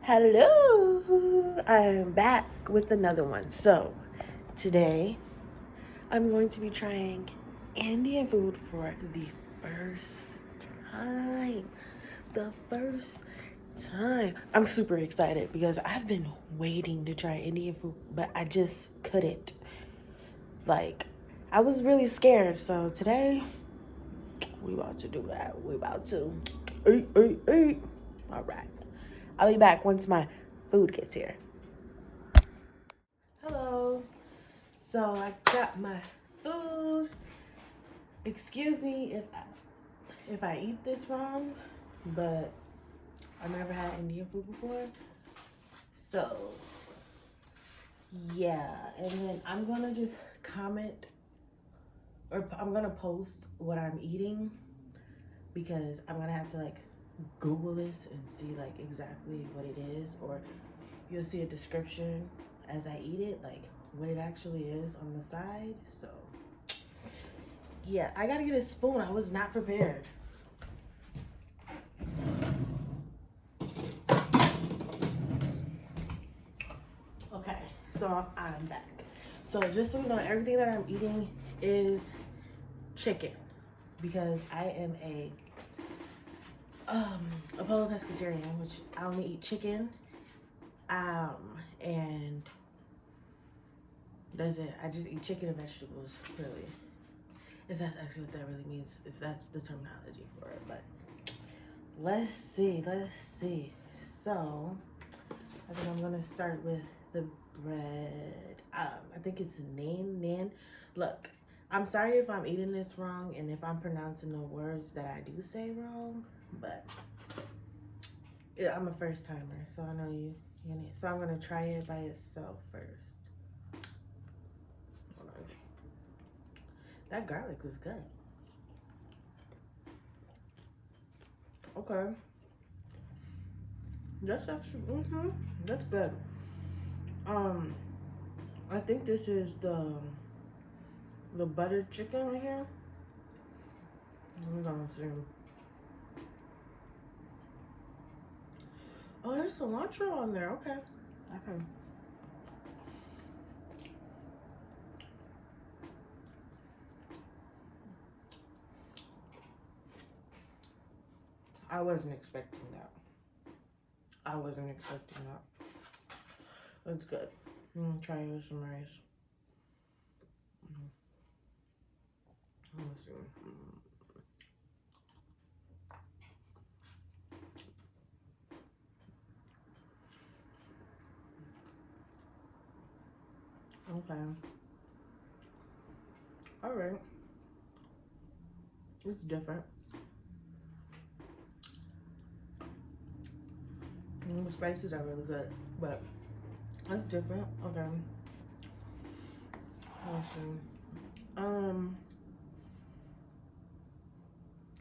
Hello, I'm back with another one. So, today I'm going to be trying Indian food for the first time. The first time. I'm super excited because I've been waiting to try Indian food, but I just couldn't. I was really scared. So, today we about to do that. We about to eat. All right. I'll be back once my food gets here. Hello. So I got my food. Excuse me if I eat this wrong, but I've never had Indian food before. So yeah, and then I'm gonna just comment or I'm gonna post what I'm eating because I'm gonna have to Google this and see exactly what it is, or you'll see a description as I eat it, what it actually is on the side. So yeah, I gotta get a spoon. I was not prepared. Okay, so I'm back. So just so you know, everything that I'm eating is chicken because I am a Apollo pescatarian, which I only eat chicken. And that's it. I just eat chicken and vegetables, really. If that's actually what that really means, if that's the terminology for it. But let's see. So I think I'm gonna start with the bread. I think it's Naan. Look, I'm sorry if I'm eating this wrong and if I'm pronouncing the words that I do say wrong, but yeah, I'm a first timer, so I know you. So I'm gonna try it by itself first. Hold on. That garlic was good. Okay. That's actually, that's good. I think this is the buttered chicken right here. I'm gonna see. Oh, there's cilantro on there. Okay. Okay. I wasn't expecting that. It's good. I'm gonna try it with some rice. Let me see. Okay. All right. It's different. The spices are really good, but it's different. Okay. Let's see.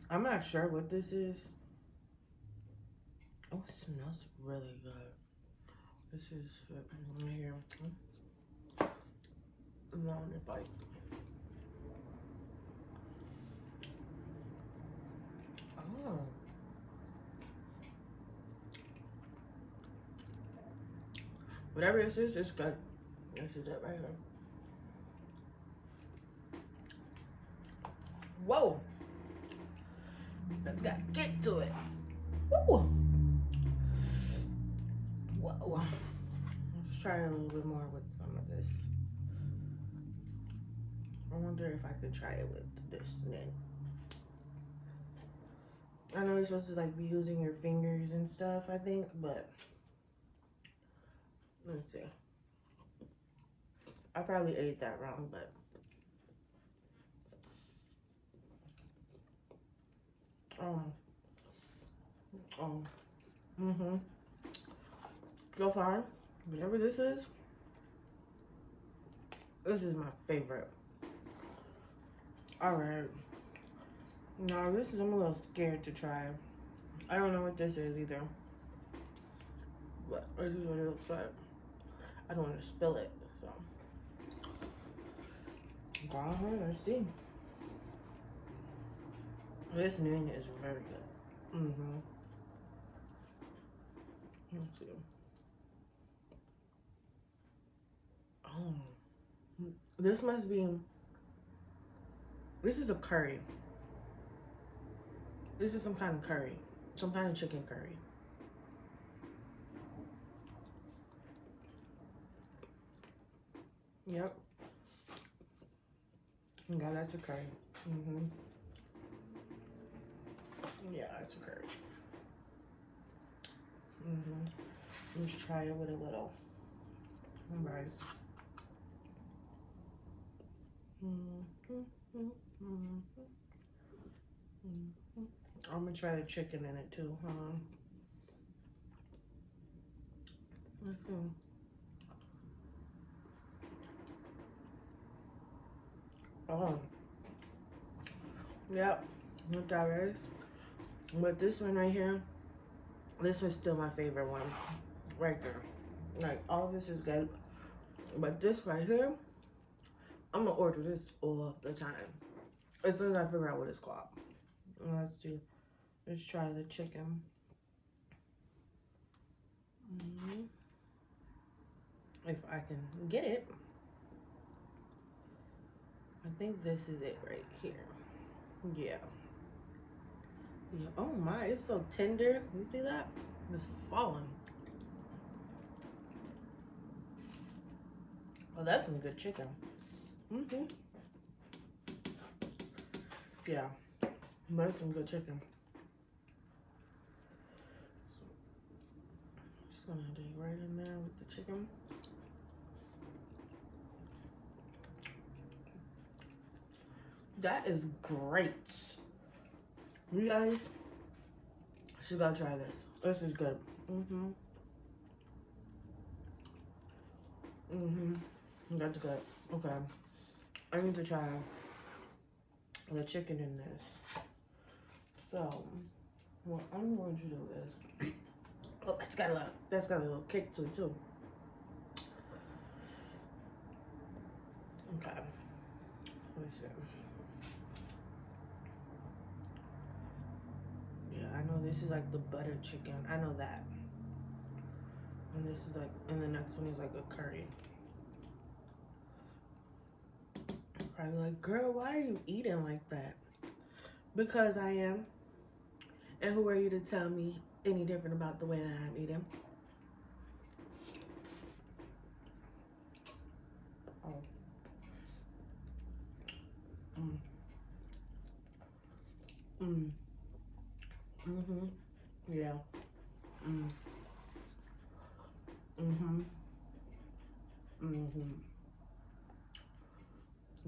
I'm not sure what this is. Oh, it smells really good. This is right here. Long bite. Oh. Whatever this is, it's good. This is it right here. Whoa. Let's get to it. Woo. Whoa. Let's try a little bit more with some of this. I wonder if I could try it with this then. I know you're supposed to be using your fingers and stuff, I think, but let's see. I probably ate that wrong, but so far, whatever this is my favorite. All right. Now this is, I'm a little scared to try. I don't know what this is either, but this is what it looks like. I don't want to spill it, so go ahead, let's see. This naan is very good. Let's see. Oh, this must be. This is a curry. This is some kind of curry, some kind of chicken curry. Yep. Yeah, that's a curry. Yeah, that's a curry. Let's try it with a little rice. I'm gonna try the chicken in it too. Let's see. Oh, yep, with that rice. But this one right here, this was still my favorite one, right there. Like, all of this is good, but this right here, I'm gonna order this all the time as soon as I figure out what it's called. Let's try the chicken. If I can get it. I think this is it right here. Yeah. Oh my, it's so tender. You see that? It's falling. Oh, that's some good chicken. Yeah, that's some good chicken. Just gonna dig right in there with the chicken. That is great. You guys should go try this. This is good. That's good. Okay. I need to try the chicken in this. So, what I'm going to do is, oh, that's got a little kick to it too. Okay. Let's see. Yeah, I know this is like the butter chicken. I know that. And this is like, and the next one is like a curry. Probably like, girl, why are you eating like that? Because I am. And who are you to tell me any different about the way that I'm eating? Oh. Yeah.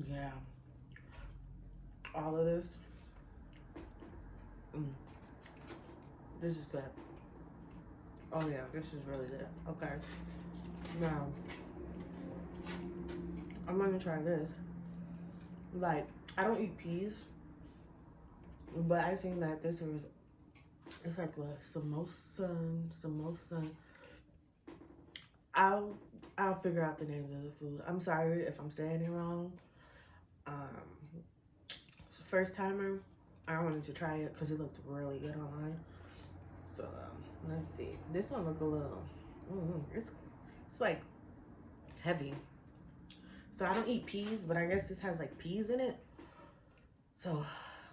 Yeah. All of this. This is good. Oh yeah, this is really good. Okay. Now, I'm gonna try this. Like, I don't eat peas, but I seen that this is, it's like a samosa. I'll figure out the name of the food. I'm sorry if I'm saying it wrong. It's the first timer. I wanted to try it because it looked really good online. So let's see. This one look a little. It's like heavy. So I don't eat peas, but I guess this has like peas in it. So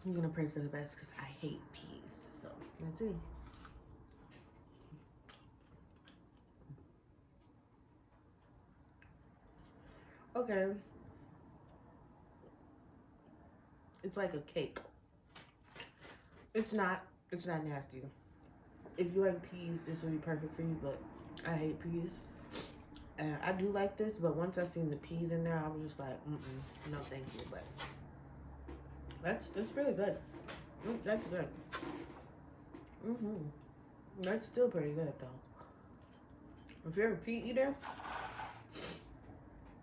I'm gonna pray for the best because I hate peas. So let's see. Okay. It's like a cake. It's not nasty. If you like peas, this would be perfect for you, but I hate peas. And I do like this, but once I seen the peas in there, I was just like, no thank you. But that's really good. That's good. That's still pretty good though. If you're a pea eater,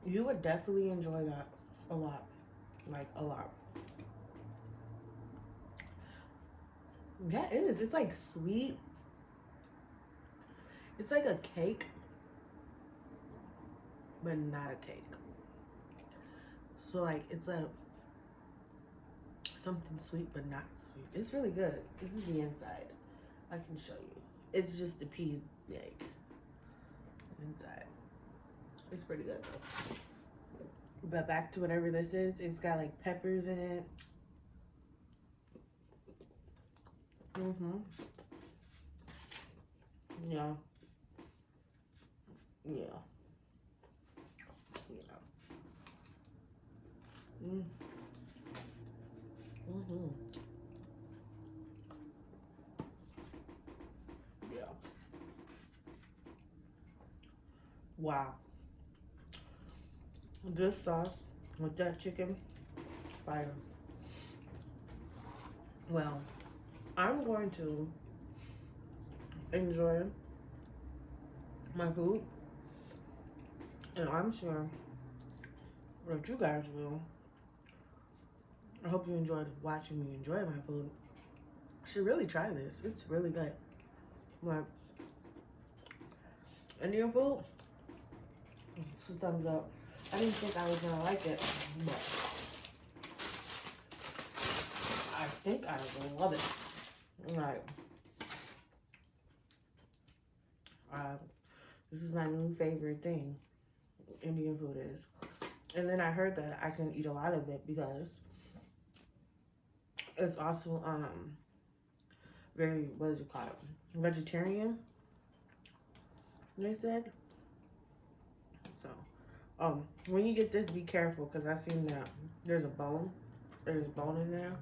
you would definitely enjoy that a lot. Like a lot. Yeah, it is. It's like sweet. It's like a cake, but not a cake. So like it's a something sweet but not sweet. It's really good. This is the inside. I can show you. It's just the pea egg inside. It's pretty good though. But back to whatever this is, it's got like peppers in it. Yeah. Yeah. Yeah. Yeah. Wow. This sauce with that chicken, fire. Well, I'm going to enjoy my food, and I'm sure that you guys will. I hope you enjoyed watching me enjoy my food. You should really try this. It's really good. Like Indian food, it's a thumbs up. I didn't think I was gonna like it, but I think I will love it. Like, this is my new favorite thing. Indian food is. And then I heard that I can eat a lot of it because it's also very, what is it called, vegetarian, they said. So when you get this, be careful, because I seen that there's bone in there.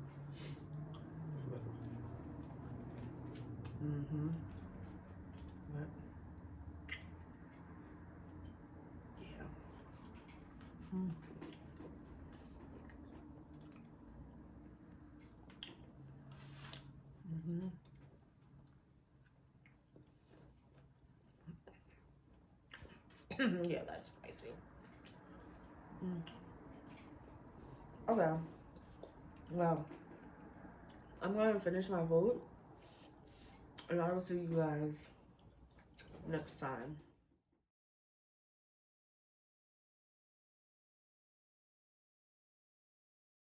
But yeah. Yeah, that's spicy. Okay. Well, I'm going to finish my food, and I will see you guys next time.